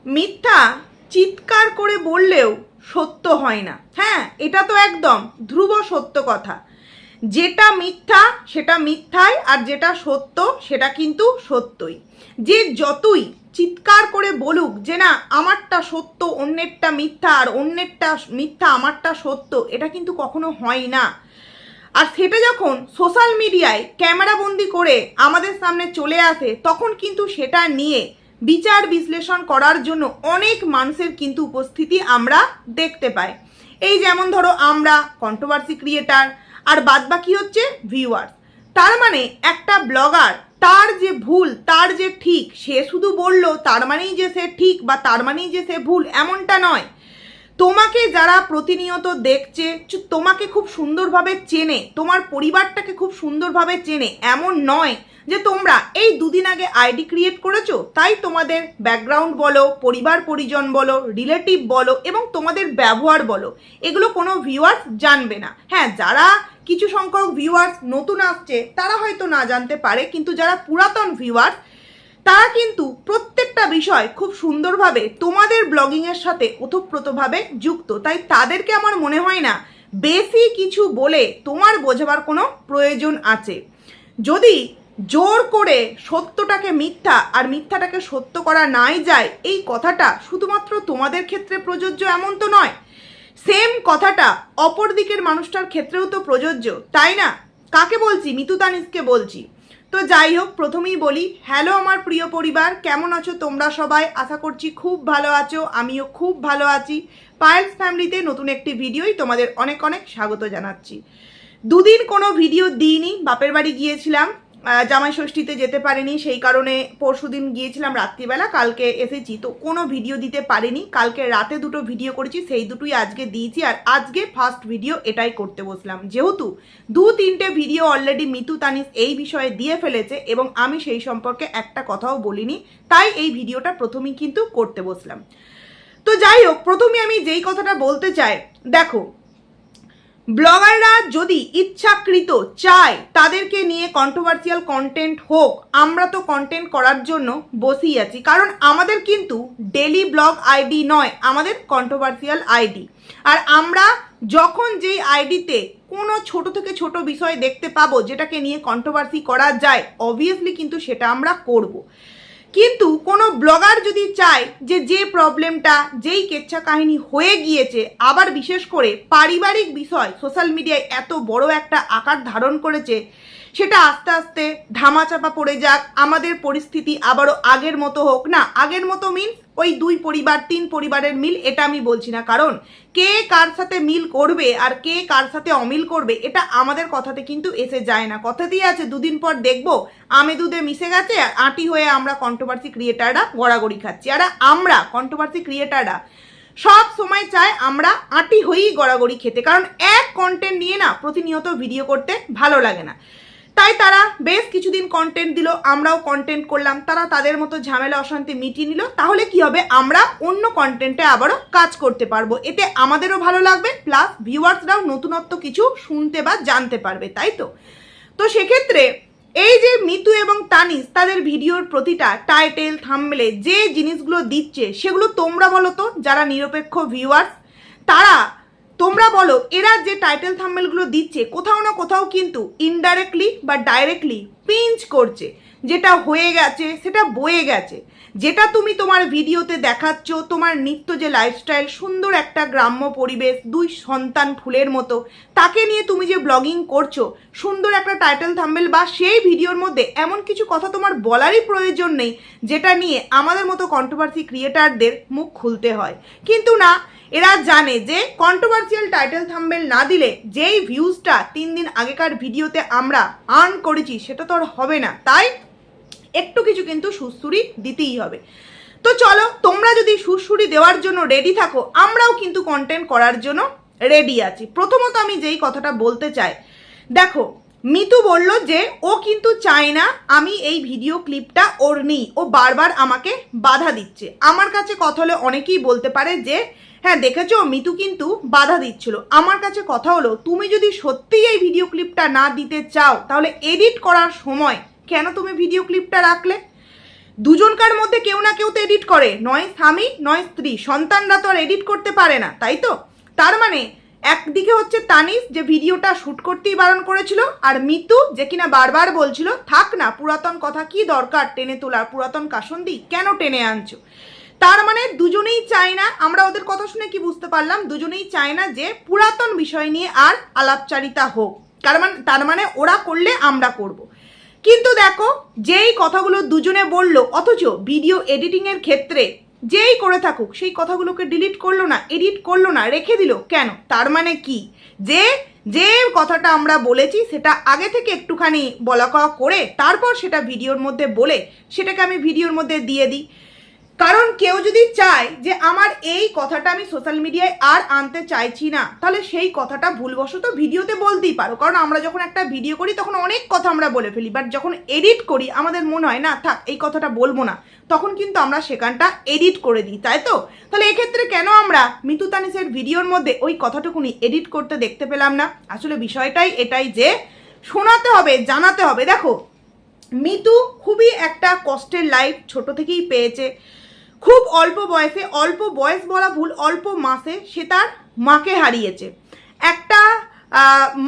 মিথ্যা চিৎকার করে বললেও সত্য হয় না। হ্যাঁ, এটা তো একদম ধ্রুব সত্য কথা। যেটা মিথ্যা সেটা মিথ্যাই, আর যেটা সত্য সেটা কিন্তু সত্যই। যে যতই চিৎকার করে বলুক যে না আমারটা সত্য অন্যেরটা মিথ্যা, আর অন্যেরটা মিথ্যা আমারটা সত্য, এটা কিন্তু কখনো হয় না। আর সেটা যখন সোশ্যাল মিডিয়ায় ক্যামেরাবন্দি করে আমাদের সামনে চলে আসে, তখন কিন্তু সেটা নিয়ে বিচার বিশ্লেষণ করার জন্য অনেক মানুষের কিন্তু উপস্থিতি আমরা দেখতে পাই। এই যেমন ধরো আমরা কন্ট্রোভার্সি ক্রিয়েটার, আর বাদবাকি হচ্ছে ভিউয়ার্স। তার মানে একটা ব্লগার তার যে ভুল তার যে ঠিক, সে শুধু বললো তার মানেই যে সে ঠিক বা তার মানেই যে সে ভুল, এমনটা নয়। তোমাকে যারা প্রতিনিয়ত দেখছে, তোমাকে খুব সুন্দরভাবে চেনে, তোমার পরিবারটাকে খুব সুন্দরভাবে চেনে, এমন নয় যে তোমরা এই দুদিন আগে আইডি ক্রিয়েট করেছো তাই তোমাদের ব্যাকগ্রাউন্ড বলো, পরিবার পরিজন বলো, রিলেটিভ বলো এবং তোমাদের ব্যবহার বলো, এগুলো কোনো ভিউয়ার্স জানবে না। হ্যাঁ, যারা কিছু সংখ্যক ভিউয়ার্স নতুন আসছে তারা হয়তো না জানতে পারে, কিন্তু যারা পুরাতন ভিউয়ার্স তারা কিন্তু প্রত্যেকটা বিষয় খুব সুন্দরভাবে তোমাদের ব্লগিংয়ের সাথে ওতপ্রোতভাবে যুক্ত। তাই তাদেরকে আমার মনে হয় না বেশি কিছু বলে তোমার বোঝাবার কোনো প্রয়োজন আছে। যদি জোর করে সত্যটাকে মিথ্যা আর মিথ্যাটাকে সত্য করা নাই যায়, এই কথাটা শুধুমাত্র তোমাদের ক্ষেত্রে প্রযোজ্য এমন তো নয়। সেম কথাটা অপর দিকের মানুষটার ক্ষেত্রেও তো প্রযোজ্য, তাই না? কাকে বলছি? মিতু তানিশকে বলছি। তো যাই হোক, প্রথমেই বলি হ্যালো আমার প্রিয় পরিবার, কেমন আছো তোমরা সবাই? আশা করছি খুব ভালো আছো, আমিও খুব ভালো আছি। পায়েলস ফ্যামিলিতে নতুন একটি ভিডিওই তোমাদের অনেক অনেক স্বাগত জানাচ্ছি। দুদিন কোনো ভিডিও দিইনি, বাপের বাড়ি গিয়েছিলাম, জামাই ষষ্ঠীতে যেতে পারিনি, সেই কারণে পরশুদিন গিয়েছিলাম রাত্রিবেলা, কালকে এসেছি, তো কোনো ভিডিও দিতে পারিনি। কালকে রাতে দুটো ভিডিও করেছি, সেই দুটোই আজকে দিয়েছি, আর আজকে ফার্স্ট ভিডিও এটাই করতে বসলাম। যেহেতু 2-3টে ভিডিও অলরেডি মিতু তানিশ এই বিষয়ে দিয়ে ফেলেছে এবং আমি সেই সম্পর্কে একটা কথাও বলিনি, তাই এই ভিডিওটা প্রথমেই কিন্তু করতে বসলাম। তো যাই হোক, প্রথমে আমি যেই কথাটা বলতে চাই, দেখো ব্লগাররা যদি ইচ্ছাকৃত চায় তাদেরকে নিয়ে কন্ট্রোভার্সিয়াল কন্টেন্ট হোক, আমরা তো কন্টেন্ট করার জন্য বসেই আছি, কারণ আমাদের কিন্তু ডেলি ব্লগ আইডি নয়, আমাদের কন্ট্রোভার্সিয়াল আইডি। আর আমরা যখন যেই আইডিতে কোনো ছোট থেকে ছোট বিষয় দেখতে পাবো যেটাকে নিয়ে কন্ট্রোভার্সি করা যায়, অবভিয়াসলি কিন্তু সেটা আমরা করব। কিন্তু কোনো ব্লগার যদি চায় যে যে প্রবলেমটা, যেই কেচ্ছা কাহিনী হয়ে গিয়েছে, আবার বিশেষ করে পারিবারিক বিষয় সোশ্যাল মিডিয়ায় এত বড় একটা আকার ধারণ করেছে, সেটা আস্তে আস্তে ধামাচাপা পড়ে যাক, আমাদের পরিস্থিতি আবারও আগের মতো হোক, না আগের মতো মিনস ওই 2 পরিবার 3 পরিবারের মিল, এটা আমি বলছি না, কারণ কে কার সাথে মিল করবে আর কে কার সাথে অমিল করবে এটা আমাদের কথাতে কিন্তু এসে যায় না। কথা দিয়ে আছে দুদিন পর দেখবো আমে দুধে মিশে গেছে, আর আঁটি হয়ে আমরা কন্ট্রোভার্সি ক্রিয়েটাররা গড়াগড়ি খাচ্ছি। আর আমরা কন্ট্রোভার্সি ক্রিয়েটাররা সব সময় চাই আমরা আঁটি হয়েই গড়াগড়ি খেতে, কারণ এক কন্টেন্ট নিয়ে না প্রতিনিয়ত ভিডিও করতে ভালো লাগে না। তাই তারা বেশ কিছুদিন কন্টেন্ট দিল, আমরাও কন্টেন্ট করলাম, তারা তাদের মতো ঝামেলা অশান্তি মিটিয়ে নিল, তাহলে কি হবে, আমরা অন্য কন্টেন্টে আবারও কাজ করতে পারবো, এতে আমাদেরও ভালো লাগবে, প্লাস ভিউয়ার্সরাও নতুনত্ব কিছু শুনতে বা জানতে পারবে, তাই তো? তো সেক্ষেত্রে এই যে মিতু এবং তানিশ তাদের ভিডিওর প্রতিটা টাইটেল থাম্বনেলে যে জিনিসগুলো দিচ্ছে, সেগুলো তোমরা বলো তো, যারা নিরপেক্ষ ভিউয়ার্স, তারা তোমরা বলো এরা যে টাইটেল থাম্বনেলগুলো দিচ্ছে কোথাও না কোথাও কিন্তু ইনডাইরেক্টলি বা ডাইরেক্টলি পিঞ্চ করছে, যেটা হয়ে গেছে সেটা বয়ে গেছে। যেটা তুমি তোমার ভিডিওতে দেখাচ্ছ, তোমার নিত্য যে লাইফস্টাইল, সুন্দর একটা গ্রাম্য পরিবেশ, 2 সন্তান ফুলের মতো, তাকে নিয়ে তুমি যে ব্লগিং করছো, সুন্দর একটা টাইটেল থাম্বনেল বা সেই ভিডিওর মধ্যে এমন কিছু কথা তোমার বলারই প্রয়োজন নেই যেটা নিয়ে আমাদের মতো কন্ট্রোভার্সি ক্রিয়েটারদের মুখ খুলতে হয়। কিন্তু না, এরা জানে যে কন্ট্রোভার্সিয়াল টাইটেল থাম্বনেল না দিলে যেই ভিউজটা 3 দিন আগেকার ভিডিওতে আমরা আর্ন করেছি সেটা তো আর হবে না, তাই একটু কিছু কিন্তু সুড়সুড়ি দিতেই হবে। তো চলো, তোমরা যদি সুড়সুড়ি দেওয়ার জন্য রেডি থাকো, আমরাও কিন্তু কন্টেন্ট করার জন্য রেডি আছি। প্রথমত আমি যেই কথাটা বলতে চাই, দেখো মিতু বলল যে ও কিন্তু চায় না আমি এই ভিডিও ক্লিপটা ওর নিই, ও বারবার আমাকে বাধা দিচ্ছে। আমার কাছে কথা হলে অনেকেই বলতে পারে যে হ্যাঁ দেখেছো মিতু কিন্তু বাধা দিচ্ছিল। আমার কাছে কথা হলো, তুমি যদি সত্যিই এই ভিডিও ক্লিপটা না দিতে চাও, তাহলে এডিট করার সময় কেন তুমি ভিডিও ক্লিপটা রাখলে? দুজনকার মধ্যে কেউ না কেউ তো এডিট করে, নয় স্বামী নয় স্ত্রী, সন্তানরা তো আর এডিট করতে পারে না, তাই তো? তার মানে একদিকে হচ্ছে তানিশ যে ভিডিওটা শ্যুট করতেই বারণ করেছিল, আর মিতু যে কিনা বারবার বলছিল থাক না, পুরাতন কথা কি দরকার টেনে তোলার, পুরাতন কাসন্দি কেন টেনে আনছো। তার মানে দুজনেই চায় না, আমরা ওদের কথা শুনে কি বুঝতে পারলাম, দুজনেই চায় না যে পুরাতন বিষয় নিয়ে আর আলাপচারিতা হোক, তার মানে ওরা করলে আমরা করব। কিন্তু দেখো যেই কথাগুলো দুজনে বললো, অথচ ভিডিও এডিটিংয়ের ক্ষেত্রে যেই করে থাকুক সেই কথাগুলোকে ডিলিট করলো না, এডিট করলো না, রেখে দিল কেন? তার মানে কি, যে যে কথাটা আমরা বলেছি সেটা আগে থেকে একটুখানি বলা কওয়া করে তারপর সেটা ভিডিওর মধ্যে বলে সেটাকে আমি ভিডিওর মধ্যে দিয়ে দিই। কারণ কেউ যদি চায় যে আমার এই কথাটা আমি সোশ্যাল মিডিয়ায় আর আনতে চাইছি না, তাহলে সেই কথাটা ভুলবশত ভিডিওতে বলতেই পারো। কারণ আমরা যখন একটা ভিডিও করি তখন অনেক কথা আমরা বলে ফেলি, বাট যখন এডিট করি আমাদের মনে হয় না থাক এই কথাটা বলবো না, তখন কিন্তু আমরা সেখানটা এডিট করে দিই, তাই তো? তাহলে এক্ষেত্রে কেন আমরা মিতু তানিশের ভিডিওর মধ্যে ওই কথাটুকুনি এডিট করতে দেখতে পেলাম না? আসলে বিষয়টাই এটাই যে শোনাতে হবে, জানাতে হবে। দেখো মিতু খুবই একটা কষ্টের লাইফ ছোট থেকেই পেয়েছে, খুব অল্প বয়সে, অল্প বয়স বলা ভুল, অল্প মাসে সে তার মাকে হারিয়েছে। একটা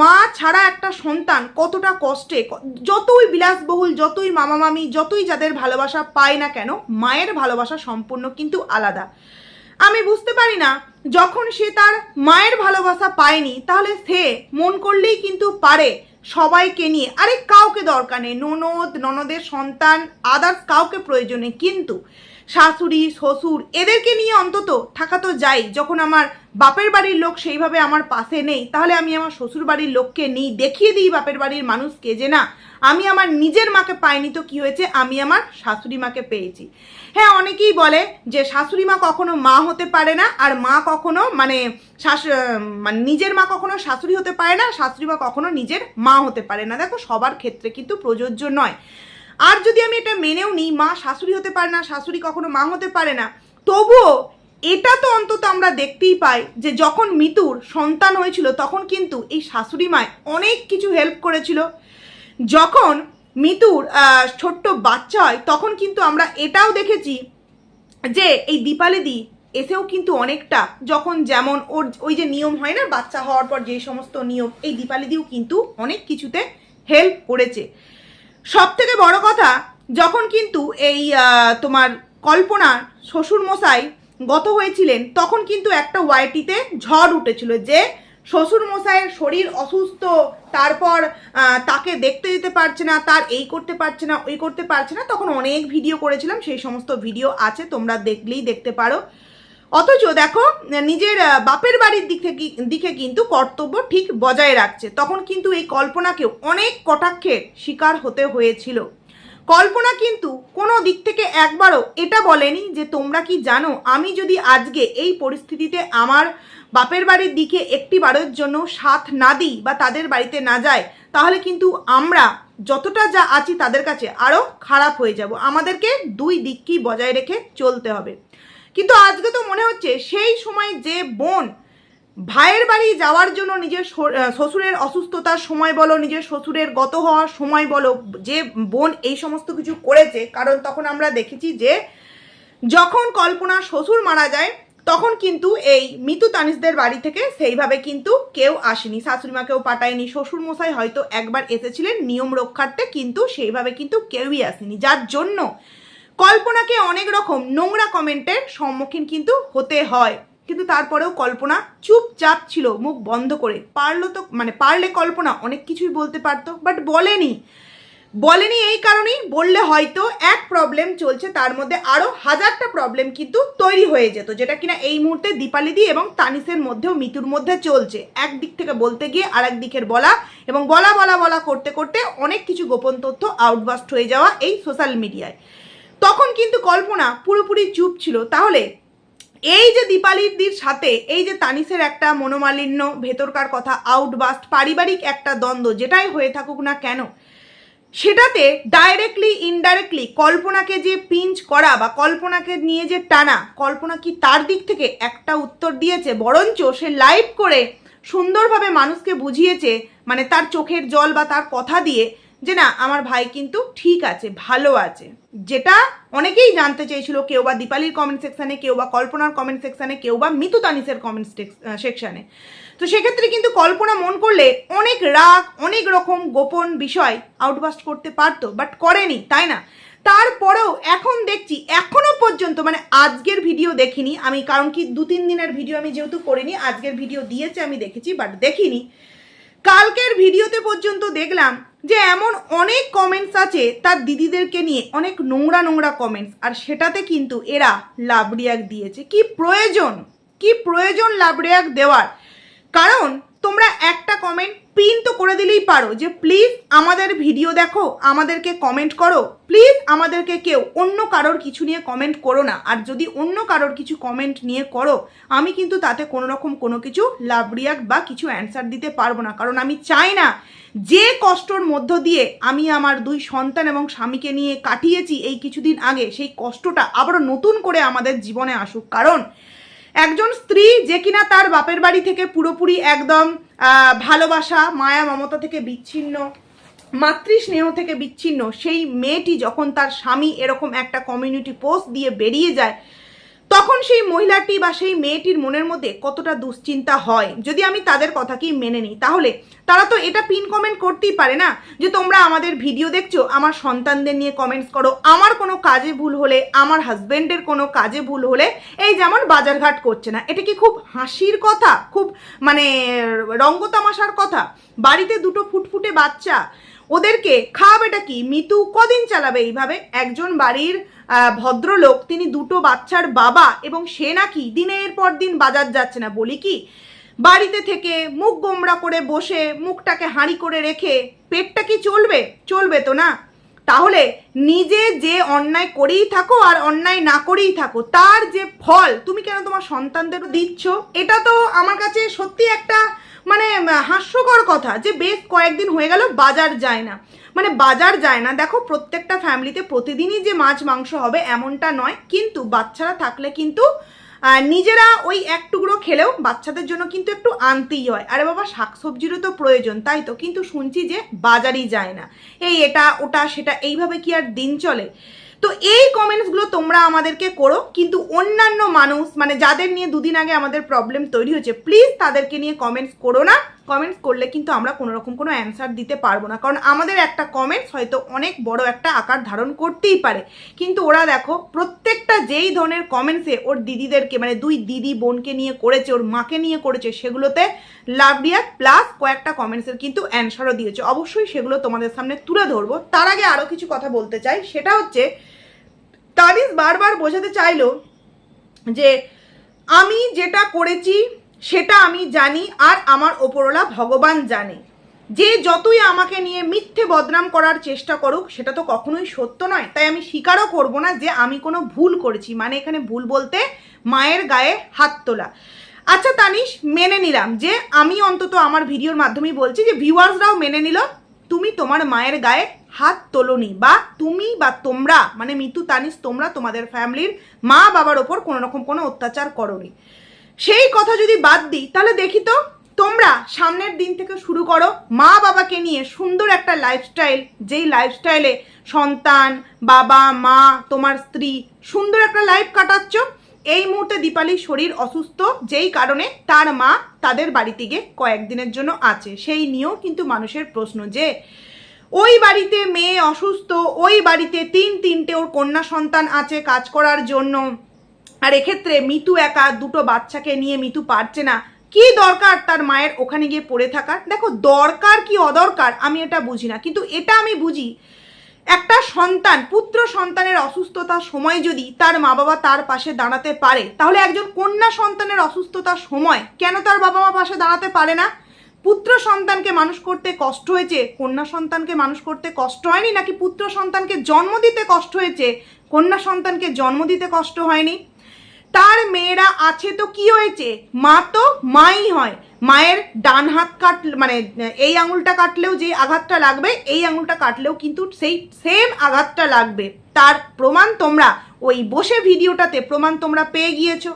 মা ছাড়া একটা সন্তান কতটা কষ্টে, যতই বিলাসবহুল, যতই মামা মামি, যতই যাদের ভালোবাসা পায় না কেন, মায়ের ভালোবাসা সম্পূর্ণ কিন্তু আলাদা। আমি বুঝতে পারি না যখন সে তার মায়ের ভালোবাসা পায়নি তাহলে সে মন করলেই কিন্তু পারে সবাইকে নিয়ে, আরে কাউকে দরকার নেই, ননদের সন্তান আদার্স কাউকে প্রয়োজন নেই, কিন্তু শাশুড়ি শ্বশুর এদেরকে নিয়ে অন্তত থাকা তো যাই। যখন আমার বাপের বাড়ির লোক সেইভাবে আমার পাশে নেই, তাহলে আমি আমার শ্বশুর বাড়ির লোককে নিই, দেখিয়ে দিই বাপের বাড়ির মানুষকে যে না আমি আমার নিজের মাকে পাইনি তো কি হয়েছে, আমি আমার শাশুড়ি মাকে পেয়েছি। হ্যাঁ, অনেকেই বলে যে শাশুড়ি মা কখনো মা হতে পারে না, আর মা কখনো মানে নিজের মা কখনো শাশুড়ি হতে পারে না, শাশুড়ি মা কখনো নিজের মা হতে পারে না। দেখো সবার ক্ষেত্রে কিন্তু প্রযোজ্য নয়। আর যদি আমি এটা মেনেও নিই মা শাশুড়ি হতে পারে না, শাশুড়ি কখনো মা হতে পারে না, তবুও এটা তো অন্তত আমরা দেখতেই পাই যে যখন মিতুর সন্তান হয়েছিল তখন কিন্তু এই শাশুড়ি মায় অনেক কিছু হেল্প করেছিল। যখন মিতুর ছোট্ট বাচ্চা হয় তখন কিন্তু আমরা এটাও দেখেছি যে এই দীপালিদি এসেও কিন্তু অনেকটা, যখন যেমন ওর ওই যে নিয়ম হয় না বাচ্চা হওয়ার পর যে সমস্ত নিয়ম, এই দীপালিদিও কিন্তু অনেক কিছুতে হেল্প করেছে। সব থেকে বড় কথা, যখন কিন্তু এই তোমার কল্পনার শ্বশুর মশাই গত হয়েছিলেন তখন কিন্তু একটা ওয়াইটিতে ঝড় উঠেছিল যে শ্বশুর মশাইয়ের শরীর অসুস্থ, তারপর তাকে দেখতে দিতে পারছে না, তার এই করতে পারছে না, ওই করতে পারছে না। তখন অনেক ভিডিও করেছিলাম, সেই সমস্ত ভিডিও আছে, তোমরা দেখলেই দেখতে পারো। অথচ দেখো নিজের বাপের বাড়ির দিকে কিন্তু কর্তব্য ঠিক বজায় রাখছে। তখন কিন্তু এই কল্পনাকেও অনেক কটাক্ষের শিকার হতে হয়েছিল। কল্পনা কিন্তু কোনো দিক থেকে একবারও এটা বলেনি যে তোমরা কি জানো আমি যদি আজকে এই পরিস্থিতিতে আমার বাপের বাড়ির দিকে একটি বারের জন্য সাথ না দিই বা তাদের বাড়িতে না যাই, তাহলে কিন্তু আমরা যতটা যা আছি তাদের কাছে আরও খারাপ হয়ে যাব। আমাদেরকে দুই দিককেই বজায় রেখে চলতে হবে। কিন্তু আজকে তো মনে হচ্ছে সেই সময় যে বোন ভাইয়ের বাড়ি যাওয়ার জন্য নিজের শ্বশুরের অসুস্থতার সময় বলো, নিজের শ্বশুরের গত হওয়ার সময় বলো, যে বোন এই সমস্ত কিছু করেছে, কারণ তখন আমরা দেখেছি যে যখন কল্পনার শ্বশুর মারা যায় তখন কিন্তু এই মিতু তানিশদের বাড়ি থেকে সেইভাবে কিন্তু কেউ আসেনি, শাশুড়ি মাকেও পাঠায়নি, শ্বশুর মশাই হয়তো একবার এসেছিলেন নিয়ম রক্ষার্থে, কিন্তু সেইভাবে কিন্তু কেউই আসেনি, যার জন্য কল্পনাকে অনেক রকম নোংরা কমেন্টের সম্মুখীন কিন্তু হতে হয়। কিন্তু তারপরেও কল্পনা চুপচাপ ছিল, মুখ বন্ধ করে। পারলে কল্পনা অনেক কিছুই বলতে পারতো, বাট বলেনি এই কারণেই, বললে হয়তো এক প্রবলেম চলছে তার মধ্যে আরো হাজারটা প্রবলেম কিন্তু তৈরি হয়ে যেত, যেটা কিনা এই মুহূর্তে দীপালিদি এবং তানিশের মধ্যেও মিতুর মধ্যে চলছে। একদিক থেকে বলতে গিয়ে আর এক দিকের বলা, এবং বলা করতে করতে অনেক কিছু গোপন তথ্য আউটবাস্ট হয়ে যাওয়া এই সোশ্যাল মিডিয়ায়। তখন কিন্তু কল্পনা পুরোপুরি চুপ ছিল। তাহলে এই যে দীপালিদির সাথে এই যে তানিশের একটা মনোমালিন্য, ভেতরকার কথা আউটবাস্ট, পারিবারিক একটা দ্বন্দ্ব যেটাই হয়ে থাকুক না কেন, সেটাতে ডাইরেক্টলি ইনডাইরেক্টলি কল্পনাকে যে পিঞ্চ করা বা কল্পনাকে নিয়ে যে টানা, কল্পনা কি তার দিক থেকে একটা উত্তর দিয়েছে? বরঞ্চ সে লাইভ করে সুন্দরভাবে মানুষকে বুঝিয়েছে, মানে তার চোখের জল বা তার কথা দিয়ে, যে না আমার ভাই কিন্তু ঠিক আছে, ভালো আছে, যেটা অনেকেই জানতে চেয়েছিল, কেউ বা দীপালির কমেন্ট সেকশানে, কেউ বা কল্পনার কমেন্ট সেকশানে, কেউ বা মিতু তানিসের কমেন্ট সেকশানে। তো সেক্ষেত্রে কিন্তু কল্পনা মন করলে অনেক রাগ, অনেক রকম গোপন বিষয় আউটবাস্ট করতে পারতো, বাট করেনি, তাই না? তারপরেও এখন দেখছি এখনো পর্যন্ত, মানে আজকের ভিডিও দেখিনি আমি, কারণ কি 2-3 দিনের ভিডিও আমি যেহেতু করিনি, আজকের ভিডিও দিয়েছে আমি দেখেছি, বাট দেখিনি। কালকের ভিডিওতে পর্যন্ত দেখলাম যে এমন অনেক কমেন্টস আছে তার দিদিদেরকে নিয়ে, অনেক নোংরা নোংরা কমেন্টস, আর সেটাতে কিন্তু এরা লাভ রিয়াক্ট দিয়েছে। কি প্রয়োজন লাভ রিয়াক্ট দেওয়ার? কারণ তোমরা একটা কমেন্ট পিন তো করে দিলেই পারো যে প্লিজ আমাদের ভিডিও দেখো, আমাদেরকে কমেন্ট করো, প্লিজ আমাদেরকে কেউ অন্য কারোর কিছু নিয়ে কমেন্ট করো না। আর যদি অন্য কারোর কিছু কমেন্ট নিয়ে করো, আমি কিন্তু তাতে কোনো রকম কোনো কিছু লাভ রিয়াক্ট বা কিছু অ্যান্সার দিতে পারবো না, কারণ আমি চাই না যে কষ্টর মধ্য দিয়ে আমি আমার 2 সন্তান এবং স্বামীকে নিয়ে কাটিয়েছি এই কিছুদিন আগে, সেই কষ্টটা আবারও নতুন করে আমাদের জীবনে আসুক। কারণ একজন স্ত্রী যে কিনা তার বাপের বাড়ি থেকে পুরোপুরি একদম ভালোবাসা, মায়া, মমতা থেকে বিচ্ছিন্ন, মাতৃস্নেহ থেকে বিচ্ছিন্ন, সেই মেয়েটি যখন তার স্বামী এরকম একটা কমিউনিটি পোস্ট দিয়ে বেরিয়ে যায়, তখন সেই মহিলাটি বা সেই মেয়েটির মনের মধ্যে কতটা দুশ্চিন্তা হয়। যদি আমি তাদের কথাকেই মেনে নিই, তাহলে তারা তো এটা পিন কমেন্ট করতেই পারে না যে তোমরা আমাদের ভিডিও দেখছো, আমার সন্তানদের নিয়ে কমেন্টস করো, আমার কোনো কাজে ভুল হলে, আমার হাজব্যান্ডের কোনো কাজে ভুল হলে, এই যেমন বাজারঘাট করছে না, এটা কি খুব হাসির কথা? খুব মানে রঙ্গতামাশার কথা? বাড়িতে 2টো ফুটফুটে বাচ্চা, ওদেরকে খাওয়াবেটা কি? মিতু কদিন চালাবে এইভাবে? একজন বাড়ির ভদ্রলোক, তিনি 2টো বাচ্চার বাবা, এবং সে নাকি দিনের পর দিন বাজার যাচ্ছে না। বলি কি, বাড়িতে থেকে মুখ গোমড়া করে বসে, মুখটাকে হাঁড়ি করে রেখে পেটটা কি চলবে তো না। তাহলে নিজে যে অন্যায় করেই থাকো আর অন্যায় না করেই থাকো, তার যে ফল তুমি কেন তোমার সন্তানদেরও দিচ্ছ? এটা তো আমার কাছে সত্যি একটা মানে হাস্যকর কথা, যে বেশ কয়েকদিন হয়ে গেল বাজার যায় না। মানে বাজার যায় না, দেখো প্রত্যেকটা ফ্যামিলিতে প্রতিদিনই যে মাছ মাংস হবে এমনটা নয়, কিন্তু বাচ্চারা থাকলে কিন্তু নিজেরা ওই এক টুকরো খেলেও বাচ্চাদের জন্য কিন্তু একটু আনতেই হয়। আরে বাবা, শাকসবজিরও তো প্রয়োজন, তাই তো? কিন্তু শুনছি যে বাজারই যায় না, এই এটা ওটা সেটা, এইভাবে কি আর দিন চলে? তো এই কমেন্টসগুলো তোমরা আমাদেরকে করো, কিন্তু অন্যান্য মানুষ, মানে যাদের নিয়ে 2 দিন আগে আমাদের প্রবলেম তৈরি হয়েছে, প্লিজ তাদেরকে নিয়ে কমেন্টস করো না। কমেন্টস করলে কিন্তু আমরা কোনো রকম কোনো অ্যান্সার দিতে পারবো না, কারণ আমাদের একটা কমেন্টস হয়তো অনেক বড় একটা আকার ধারণ করতেই পারে। কিন্তু ওরা দেখো প্রত্যেকটা যেই ধরনের কমেন্টসে ওর দিদিদেরকে, মানে 2 দিদি বোনকে নিয়ে করেছে, ওর মাকে নিয়ে করেছে, সেগুলোতে লাভ রিয়াক্ট প্লাস কয়েকটা কমেন্টসের কিন্তু অ্যান্সারও দিয়েছে। অবশ্যই সেগুলো তোমাদের সামনে তুলে ধরবো। তার আগে আরও কিছু কথা বলতে চাই, সেটা হচ্ছে তানিস বারবার বোঝাতে চাইলো যে আমি যেটা করেছি সেটা আমি জানি, আর আমার ওপরওয়ালা ভগবান জানে। যে যতই আমাকে নিয়ে মিথ্যে বদনাম করার চেষ্টা করুক, সেটা তো কখনোই সত্য নয়, তাই আমি স্বীকারও করব না যে আমি কোনো ভুল করেছি। মানে এখানে ভুল বলতে মায়ের গায়ে হাত তোলা। আচ্ছা তানিস, মেনে নিলাম যে আমি অন্তত আমার ভিডিওর মাধ্যমেই বলছি, যে ভিউয়ার্সরাও মেনে নিল তুমি তোমার মায়ের গায়ে হাত তোলোনি, বা তুমি বা তোমরা, মানে মিতু তানিস, তোমরা তোমাদের ফ্যামিলির মা বাবার ওপর কোনো রকম কোনো অত্যাচার করোনি। সেই কথা যদি বাদ দিই, তাহলে দেখি তো তোমরা সামনের দিন থেকে শুরু করো মা বাবাকে নিয়ে সুন্দর একটা লাইফস্টাইল, যেই লাইফস্টাইলে সন্তান, বাবা, মা, তোমার স্ত্রী সুন্দর একটা লাইফ কাটাচ্ছ। এই মুহূর্তে দীপালির শরীর অসুস্থ, যেই কারণে তার মা তাদের বাড়িতে গিয়ে কয়েকদিনের জন্য আছে, সেই নিয়েও কিন্তু মানুষের প্রশ্ন যে ওই বাড়িতে মেয়ে অসুস্থ, ওই বাড়িতে 3-3টে ওর কন্যা সন্তান আছে কাজ করার জন্য, আর এক্ষেত্রে মিতু একা 2টো বাচ্চাকে নিয়ে মিতু পারছে না। কি দরকার তার মায়ের ওখানে গিয়ে পড়ে থাকার? দেখো দরকার কি অদরকার আমি এটা বুঝি না, কিন্তু এটা আমি বুঝি, একটা সন্তান, পুত্র সন্তানের অসুস্থতার সময় যদি তার মা বাবা তার পাশে দাঁড়াতে পারে, তাহলে একজন কন্যা সন্তানের অসুস্থতার সময় কেন তার বাবা মা পাশে দাঁড়াতে পারে না? পুত্র সন্তানকে মানুষ করতে কষ্ট হয়েছে, কন্যা সন্তানকে মানুষ করতে কষ্ট হয়নি? নাকি পুত্র সন্তানকে জন্ম দিতে কষ্ট হয়েছে, কন্যা সন্তানকে জন্ম দিতে কষ্ট হয়নি? তার মেয়েরা আছে তো কি হয়েছে, মা তো মাই হয়। মায়ের ডান হাত কাটলে, মানে এই আঙুলটা কাটলেও যে আঘাতটা লাগবে, এই আঙুলটা কাটলেও কিন্তু সেই সেম আঘাতটা লাগবে। তার প্রমাণ তোমরা ওই বসে ভিডিওটাতে প্রমাণ তোমরা পেয়ে গিয়েছো।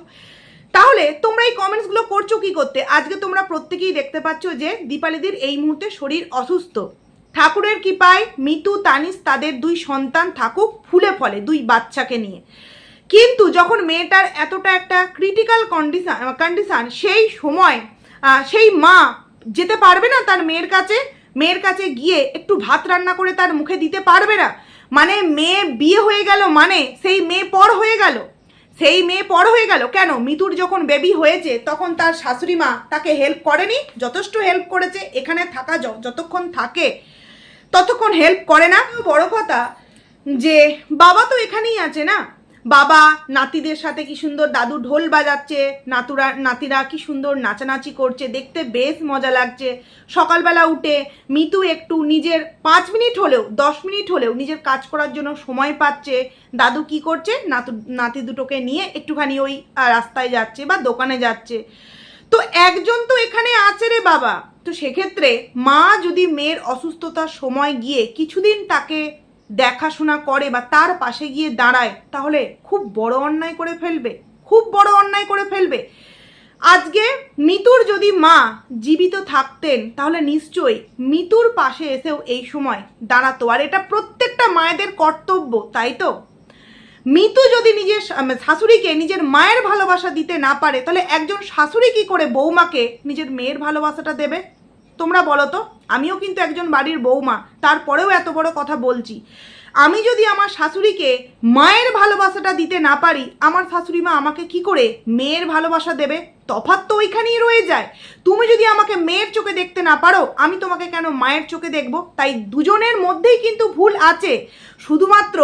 তাহলে তোমরা এই কমেন্টসগুলো করছো কি করতে? আজকে তোমরা প্রত্যেকেই দেখতে পাচ্ছ যে দীপালিদির এই মুহূর্তে শরীর অসুস্থ, ঠাকুরের কৃপায় মিতু তানিশ তাদের 2 সন্তান থাকুক ফুলে ফলে, 2 বাচ্চাকে নিয়ে। কিন্তু যখন মেয়েটার এতটা একটা ক্রিটিক্যাল কন্ডিশন সেই সময় সেই মা যেতে পারবে না তার মেয়ের কাছে গিয়ে একটু ভাত রান্না করে তার মুখে দিতে পারবে না? মানে মেয়ে বিয়ে হয়ে গেল মানে সেই মেয়ে পর হয়ে গেল কেন? মিতুর যখন বেবি হয়েছে তখন তার শাশুড়ি মা তাকে হেল্প করেনি? যথেষ্ট হেল্প করেছে। এখানে থাকা যতক্ষণ থাকে ততক্ষণ হেল্প করে না? বড় কথা যে বাবা তো এখানেই আছে না, বাবা নাতিদের সাথে কি সুন্দর দাদু ঢোল বাজাচ্ছে, নাতিরা কি সুন্দর নাচানাচি করছে, দেখতে বেশ মজা লাগছে। সকালবেলা উঠে মিতু একটু নিজের 5 মিনিট হলেও 10 মিনিট হলেও নিজের কাজ করার জন্য সময় পাচ্ছে। দাদু কি করছে, নাতি দুটোকে নিয়ে একটুখানি ওই রাস্তায় যাচ্ছে বা দোকানে যাচ্ছে। তো একজন তো এখানে আছে রে বাবা। তো সেক্ষেত্রে মা যদি মেয়ের অসুস্থতার সময় গিয়ে কিছুদিন তাকে দেখাশোনা করে বা তার পাশে গিয়ে দাঁড়ায়, তাহলে খুব বড় অন্যায় করে ফেলবে। আজকে মিতুর যদি মা জীবিত থাকতেন তাহলে নিশ্চয়ই মিতুর পাশে এসেও এই সময় দাঁড়াতো, আর এটা প্রত্যেকটা মায়েদের কর্তব্য, তাই তো? মিতু যদি নিজের শাশুড়িকে নিজের মায়ের ভালোবাসা দিতে না পারে, তাহলে একজন শাশুড়ি কি করে বৌমাকে নিজের মেয়ের ভালোবাসাটা দেবে? তোমরা বলো তো। আমিও কিন্তু একজন বাড়ির বৌমা, তারপরেও এত বড় কথা বলছি। আমি যদি আমার শাশুড়িকে মায়ের ভালোবাসাটা দিতে না পারি, আমার শাশুড়ি মা আমাকে কি করে মেয়ের ভালোবাসা দেবে? তফাৎ তো ওইখানেই রয়ে যায়। তুমি যদি আমাকে মেয়ের চোখে দেখতে না পারো, আমি তোমাকে কেন মায়ের চোখে দেখবো? তাই দুজনের মধ্যেই কিন্তু ভুল আছে। শুধুমাত্র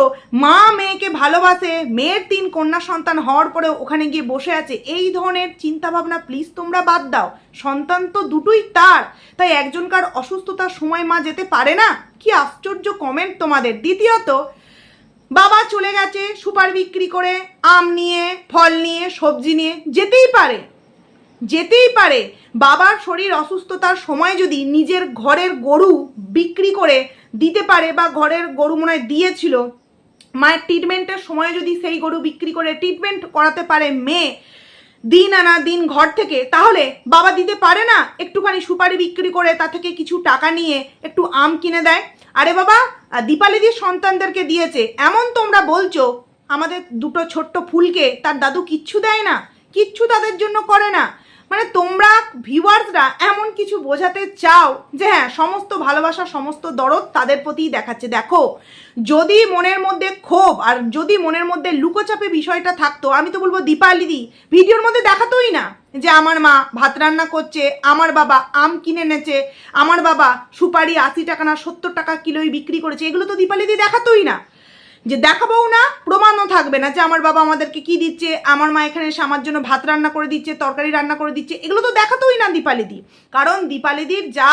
মা মেয়েকে ভালোবাসে, মেয়ের 3 কন্যা সন্তান হওয়ার পরেও ওখানে গিয়ে বসে আছে, এই ধরনের চিন্তাভাবনা প্লিজ তোমরা বাদ দাও। সন্তান তো দুটোই তার, তাই একজনকার অসুস্থতার সময় মা যেতে পারে না? কি আশ্চর্য কমেন্ট তোমাদের। দ্বিতীয়ত, বাবা চলে গেছে সুপার বিক্রি করে, আম নিয়ে, ফল নিয়ে, সবজি নিয়ে, যেতেই পারে। বাবার শরীর অসুস্থতার সময় যদি নিজের ঘরের গরু বিক্রি করে দিতে পারে, বা ঘরের গরু মনে হয় দিয়েছিল, মায়ের ট্রিটমেন্টের সময় যদি সেই গরু বিক্রি করে ট্রিটমেন্ট করাতে পারে মেয়ে দিন আনা দিন ঘর থেকে, তাহলে বাবা দিতে পারে না একটুখানি সুপারি বিক্রি করে তা থেকে কিছু টাকা নিয়ে একটু আম কিনে দেয়? আরে বাবা, দীপালিদির সন্তানদেরকে দিয়েছে, এমন তোমরা বলছো আমাদের 2 ছোট্ট ফুলকে তার দাদু কিচ্ছু দেয় না, কিচ্ছু তাদের জন্য করে না? মানে তোমরা ভিউয়ার্সরা এমন কিছু বোঝাতে চাও যে হ্যাঁ সমস্ত ভালোবাসা সমস্ত দরদ তাদের প্রতিই দেখাচ্ছে। দেখো, যদি মনের মধ্যে ক্ষোভ আর যদি মনের মধ্যে লুকোচাপে বিষয়টা থাকতো, আমি তো বলবো দীপালিদি ভিডিওর মধ্যে দেখাতোই না যে আমার মা ভাত রান্না করছে, আমার বাবা আম কিনে এনেছে, আমার বাবা সুপারি 80 টাকা না 70 টাকা কিলোই বিক্রি করেছে। এগুলো তো দীপালিদি দেখাতোই না। যে দেখাবও না, প্রমাণও থাকবে না যে আমার বাবা আমাদেরকে কি দিচ্ছে, আমার মা এখানে এসে আমার জন্য ভাত রান্না করে দিচ্ছে, তরকারি রান্না করে দিচ্ছে, এগুলো তো দেখাতোই না দীপালিদি। কারণ দীপালিদির যা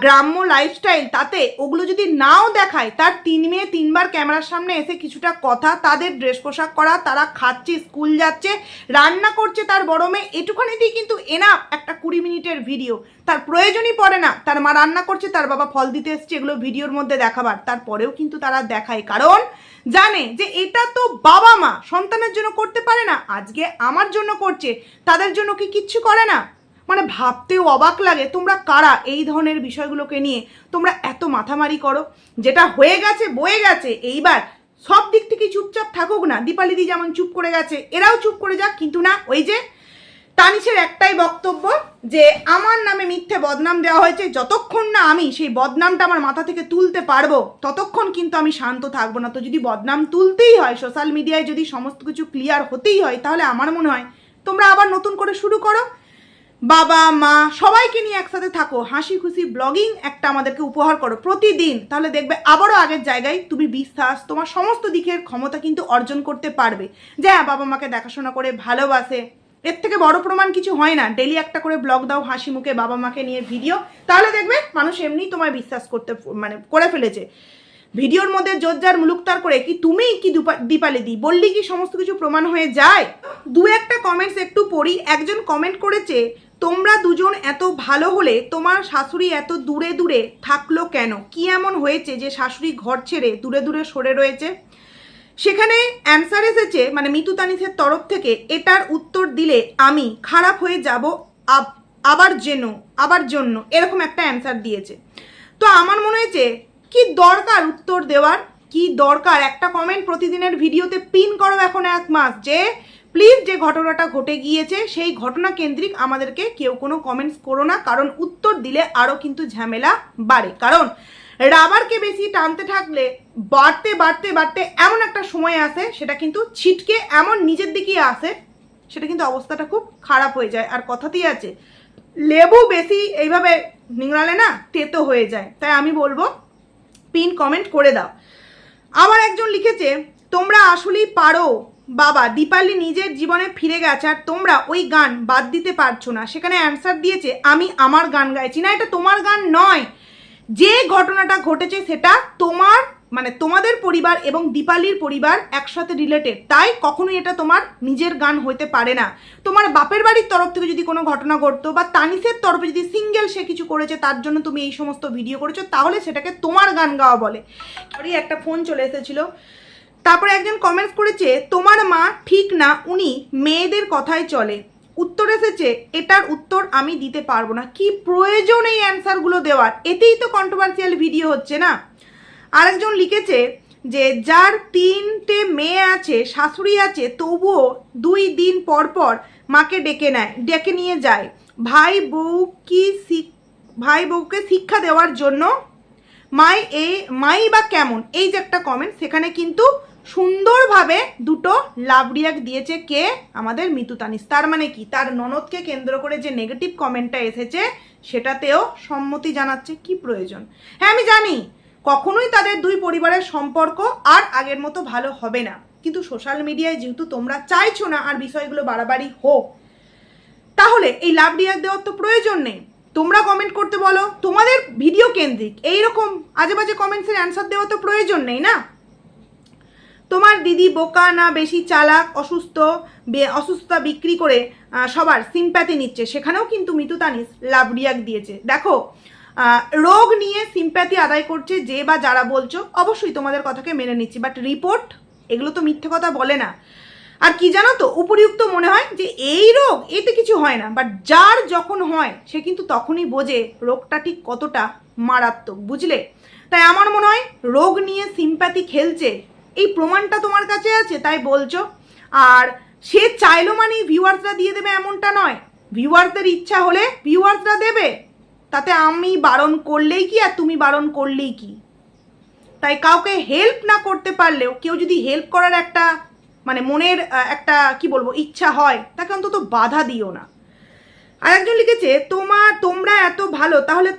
গ্রাম্য লাইফস্টাইল, তাতে ওগুলো যদি নাও দেখায়, তার 3 মেয়ে 3 বার ক্যামেরার সামনে এসে কিছুটা কথা, তাদের ড্রেস পোশাক করা, তারা খাচ্ছে, স্কুল যাচ্ছে, রান্না করছে তার বড় মেয়ে, এটুখানিতেই কিন্তু এনাফ একটা 20 মিনিটের ভিডিও। তার প্রয়োজনই পড়ে না তার মা রান্না করছে, তার বাবা ফল দিতে এসছে, এগুলো ভিডিওর মধ্যে দেখাবার। তারপরেও কিন্তু তারা দেখায়, কারণ জানে যে এটা তো বাবা মা সন্তানের জন্য করতে পারে না, আজকে আমার জন্য করছে, তাদের জন্য কি কিচ্ছু করে না? মানে ভাবতেও অবাক লাগে তোমরা কারা এই ধরনের বিষয়গুলোকে নিয়ে তোমরা এত মাথামারি করো। যেটা হয়ে গেছে বয়ে গেছে, এইবার সব দিক থেকে চুপচাপ থাকুক না। দীপালিদি যেমন চুপ করে গেছে, এরাও চুপ করে যাক। কিন্তু না, ওই যে তানিশের একটাই বক্তব্য যে আমার নামে মিথ্যে বদনাম দেওয়া হয়েছে, যতক্ষণ না আমি সেই বদনামটা আমার মাথা থেকে তুলতে পারবো ততক্ষণ কিন্তু আমি শান্ত থাকবো না। তো যদি বদনাম তুলতেই হয়, সোশ্যাল মিডিয়ায় যদি সমস্ত কিছু ক্লিয়ার হতেই হয়, তাহলে আমার মনে হয় তোমরা আবার নতুন করে শুরু করো, বাবা মা সবাইকে নিয়ে একসাথে থাকো, হাসি খুশি ব্লগিং একটা আমাদেরকে উপহার করো প্রতিদিন, তাহলে দেখবে আবারও আগের জায়গায় তুমি বিশ্বাস, তোমার সমস্ত দিকের ক্ষমতা কিন্তু অর্জন করতে পারবে যে হ্যাঁ বাবা মাকে দেখাশোনা করে ভালোবাসে। এর থেকে বড় প্রমাণ কিছু হয় না। ডেলি একটা করে ব্লগ দাও হাসি মুখে বাবা মাকে নিয়ে ভিডিও, তাহলে দেখবে মানুষ এমনি তোমায় বিশ্বাস করতে করে ফেলেছে। ভিডিওর মধ্যে জোরজার মুলুকতার করে কি তুমি কি দীপালিদি বললি কি সমস্ত কিছু প্রমাণ হয়ে যায়? 2-1টা কমেন্টস একটু পড়ি। একজন কমেন্ট করেছে, তোমরা দুজন এত ভালো হলে তোমার শাশুড়ি এত দূরে দূরে থাকলো কেন? কি এমন হয়েছে যে শাশুড়ি ঘর ছেড়ে দূরে দূরে সরে রয়েছে? সেখানে অ্যান্সার এসেছে, মানে মিতু তানিশের তরফ থেকে, এটার উত্তর দিলে আমি খারাপ হয়ে যাব আবার জন্য এরকম একটা অ্যান্সার দিয়েছে। তো আমার মনে হয়েছে কি দরকার উত্তর দেওয়ার, কি দরকার, একটা কমেন্ট প্রতিদিনের ভিডিওতে পিন করো এখন 1 মাস যে প্লিজ যে ঘটনাটা ঘটে গিয়েছে সেই ঘটনা কেন্দ্রিক আমাদেরকে কেউ কোনো কমেন্টস করো না, কারণ উত্তর দিলে আরও কিন্তু ঝামেলা বাড়ে। কারণ রাবারকে বেশি টানতে থাকলে বাড়তে বাড়তে বাড়তে এমন একটা সময় আসে সেটা কিন্তু ছিটকে এমন নিজের দিকেই আসে, সেটা কিন্তু অবস্থাটা খুব খারাপ হয়ে যায়। আর কথাতেই আছে লেবু বেশি এইভাবে নিংড়ালে না তেতো হয়ে যায়। তাই আমি বলবো পিন কমেন্ট করে দাও। আবার একজন লিখেছে তোমরা আসলেই পারো বাবা, দীপালি নিজের জীবনে ফিরে গেছে আর তোমরা ওই গান বাদ দিতে পারছো না। সেখানে অ্যান্সার দিয়েছে আমি আমার গান গাইছি না, এটা তোমার গান নয়। যে ঘটনাটা ঘটেছে সেটা তোমার মানে তোমাদের পরিবার এবং দীপালির পরিবার একসাথে রিলেটেড, তাই কখনোই এটা তোমার নিজের গান হইতে পারে না। তোমার বাপের বাড়ির তরফ থেকে যদি কোনো ঘটনা ঘটতো বা তানিসের তরফে যদি সিঙ্গেল সে কিছু করেছে তার জন্য তুমি এই সমস্ত ভিডিও করেছো, তাহলে সেটাকে তোমার গান গাওয়া বলে। একটা ফোন চলে এসেছিল। তারপরে একজন কমেন্টস করেছে তোমার মা ঠিক না, উনি মেয়েদের কথায় চলে। উত্তর এসেছে এটার উত্তর আমি দিতে পারবো না। কি প্রয়োজন এই অ্যান্সারগুলো দেওয়ার? এতেই তো কন্ট্রোভার্সিয়াল ভিডিও হচ্ছে না। আরেকজন লিখেছে যে যার 3টে মেয়ে আছে, শাশুড়ি আছে, তবুও 2 দিন পর পর মাকে ডেকে নিয়ে যায় ভাই বউকে শিক্ষা দেওয়ার জন্য। মাই বা কেমন, এই যে একটা কমেন্ট, সেখানে কিন্তু সুন্দরভাবে দুটো লাভ রিয়াক্ট দিয়েছে কে? আমাদের মিতু তানিস। তার মানে কি তার ননদকে কেন্দ্র করে যে নেগেটিভ কমেন্টটা এসেছে সেটাতেও সম্মতি জানাচ্ছে। কি প্রয়োজন? হ্যাঁ আমি জানি কখনোই তাদের 2 পরিবারের সম্পর্ক আর আগের মতো ভালো হবে না, কিন্তু সোশ্যাল মিডিয়ায় যেহেতু তোমরা চাইছো না আর বিষয়গুলো বাড়াবাড়ি হোক, তাহলে এই লাভ রিয়াক্ট দেওয়ার তো প্রয়োজন নেই। তোমরা কমেন্ট করতে বলো তোমাদের ভিডিও কেন্দ্রিক, এইরকম আজে বাজে কমেন্টসের অ্যান্সার দেওয়া তো প্রয়োজন নেই না। তোমার দিদি বোকা না বেশি চালাক, অসুস্থতা বিক্রি করে সবার সিম্প্যাথি নিচ্ছে, সেখানেও কিন্তু মিতু তানিস লাভ রিয়াক্ট দিয়েছে। দেখো রোগ নিয়ে সিম্প্যাথি আদায় করছে যে বা যারা বলছো, অবশ্যই তোমাদের কথাকে মেনে নিচ্ছি, বাট রিপোর্ট এগুলো তো মিথ্যে কথা বলে না। আর কি জানো তো, উপরিউক্ত মনে হয় যে এই রোগ এতে কিছু হয় না, বাট যার যখন হয় সে কিন্তু তখনই বোঝে রোগটা ঠিক কতটা মারাত্মক, বুঝলে? তাই আমার মনে হয় রোগ নিয়ে সিম্প্যাথি খেলছে, এই প্রমাণটা তোমার কাছে আছে তাই বলছো। আর সে চাইলো মানে ভিউয়ার্সরা দিয়ে দেবে এমনটা নয়, ভিউয়ার্সদের ইচ্ছা হলে ভিউয়ার্সরা দেবে, তাতে আমি বারণ করলেই কি আর তুমি বারণ করলেই কি? তাই কাউকে হেল্প না করতে পারলেও কেউ যদি হেল্প করার একটা মানে মনের একটা কি বলবো ইচ্ছা হয়, তাকে অন্তত বাধা দিও না। আরেকজন লিখেছে তোমরা এত ভালো, তাহলে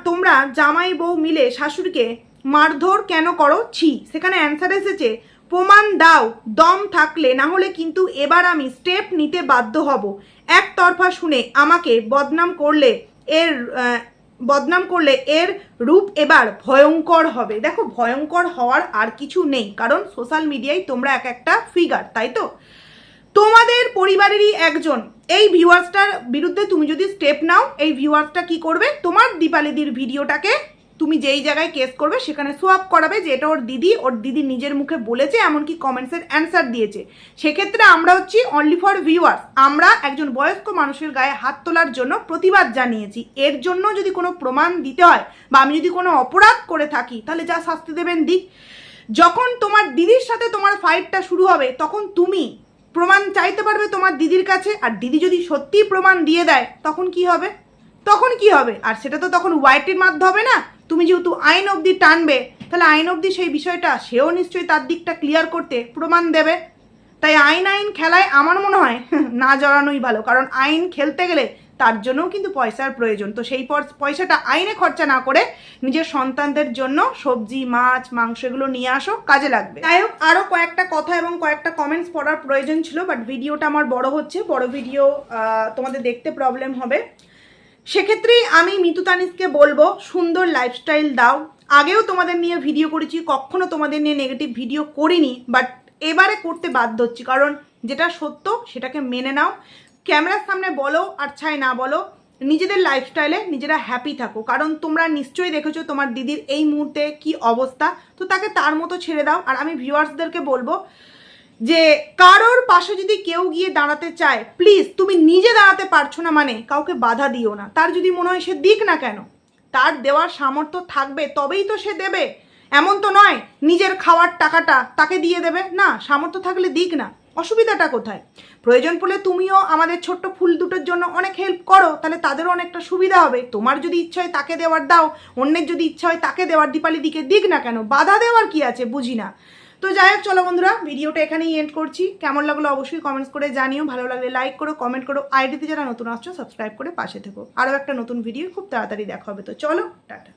তোমরা জামাই বউ মিলে শাশুড়িকে মারধর কেন করো? ছি। সেখানে অ্যান্সার এসেছে প্রমাণ দাও দম থাকলে, না হলে কিন্তু এবার আমি স্টেপ নিতে বাধ্য হব। একতরফা শুনে আমাকে বদনাম করলে এর রূপ এবার ভয়ঙ্কর হবে। দেখো ভয়ঙ্কর হওয়ার আর কিছু নেই, কারণ সোশ্যাল মিডিয়ায় তোমরা একটা ফিগার, তাই তো? তোমাদের পরিবারেরই একজন এই ভিউয়ার্সটার বিরুদ্ধে তুমি যদি স্টেপ নাও, এই ভিউয়ার্সটা কি করবে? তোমার দীপালিদির ভিডিওটাকে তুমি যেই জায়গায় কেস করবে সেখানে সোয়াপ করাবে যে এটা ওর দিদি নিজের মুখে বলেছে, এমনকি কমেন্টসের অ্যান্সার দিয়েছে। সেক্ষেত্রে আমরা হচ্ছি অনলি ফর ভিউয়ার্স, আমরা একজন বয়স্ক মানুষের গায়ে হাত তোলার জন্য প্রতিবাদ জানিয়েছি। এর জন্য যদি কোনো প্রমাণ দিতে হয় বা আমি যদি কোনো অপরাধ করে থাকি, তাহলে যা শাস্তি দেবেন দিক। যখন তোমার দিদির সাথে তোমার ফাইটটা শুরু হবে, তখন তুমি প্রমাণ চাইতে পারবে তোমার দিদির কাছে, আর দিদি যদি সত্যিই প্রমাণ দিয়ে দেয় তখন কি হবে? আর সেটা তো তখন ওয়াইটির মাধ্যমে না, তুমি যেহেতু আইন অবধি টানবে, তাহলে আইন অবধি সেই বিষয়টা সেও নিশ্চয়ই তার দিকটা ক্লিয়ার করতে প্রমাণ দেবে। তাই আইন খেলায় আমার মনে হয় না জড়ানোই ভালো, কারণ আইন খেলতে গেলে তার জন্যও কিন্তু পয়সার প্রয়োজন। তো সেই পয়সাটা আইনে খরচা না করে নিজের সন্তানদের জন্য সবজি মাছ মাংস এগুলো নিয়ে আসো, কাজে লাগবে। যাই হোক, আরও কয়েকটা কথা এবং কয়েকটা কমেন্টস পড়ার প্রয়োজন ছিল, বাট ভিডিওটা আমার বড় হচ্ছে, বড় ভিডিও তোমাদের দেখতে প্রবলেম হবে। সেক্ষেত্রেই আমি মিতু তানিসকে বলবো সুন্দর লাইফস্টাইল দাও। আগেও তোমাদের নিয়ে ভিডিও করেছি, কখনো তোমাদের নিয়ে নেগেটিভ ভিডিও করিনি, বাট এবারে করতে বাধ্য হচ্ছি, কারণ যেটা সত্য সেটাকে মেনে নাও। ক্যামেরার সামনে বলো আর ছাই না বলো, নিজেদের লাইফস্টাইলে নিজেরা হ্যাপি থাকো, কারণ তোমরা নিশ্চয়ই দেখেছো তোমার দিদির এই মুহূর্তে কি অবস্থা, তো তাকে তার মতো ছেড়ে দাও। আর আমি ভিউয়ার্সদেরকে বলবো যে কারোর পাশে যদি কেউ গিয়ে দাঁড়াতে চায়, প্লিজ তুমি নিজে দাঁড়াতে পারছো না মানে কাউকে বাধা দিও না, তার যদি মনে হয় সে দিক না কেন, তার দেওয়ার সামর্থ্য থাকবে তবেই তো সে দেবে। এমন তো নয় নিজের খাওয়ার টাকাটা তাকে দিয়ে দেবে, না, সামর্থ্য থাকলে দিক না, অসুবিধাটা কোথায়? প্রয়োজন পড়লে তুমিও আমাদের ছোট্ট ফুল দুটোর জন্য অনেক হেল্প করো, তাহলে তাদেরও অনেকটা সুবিধা হবে। তোমার যদি ইচ্ছা হয় তাকে দেওয়ার দাও, অন্যের যদি ইচ্ছা হয় তাকে দেওয়ার, দীপালি দিকে দিক না কেন, বাধা দেওয়ার কি আছে, বুঝি না। তো যাই হোক, চলো বন্ধুরা, ভিডিওটা এখানেই এন্ড করছি। কেমন লাগলো অবশ্যই কমেন্টস করে জানিও, ভালো লাগলে লাইক করো, কমেন্ট করো, আইডিতে যারা নতুন আসছো সাবস্ক্রাইব করে পাশে থেকো। আরও একটা নতুন ভিডিও খুব তাড়াতাড়ি দেখা হবে। তো চলো, টাটা।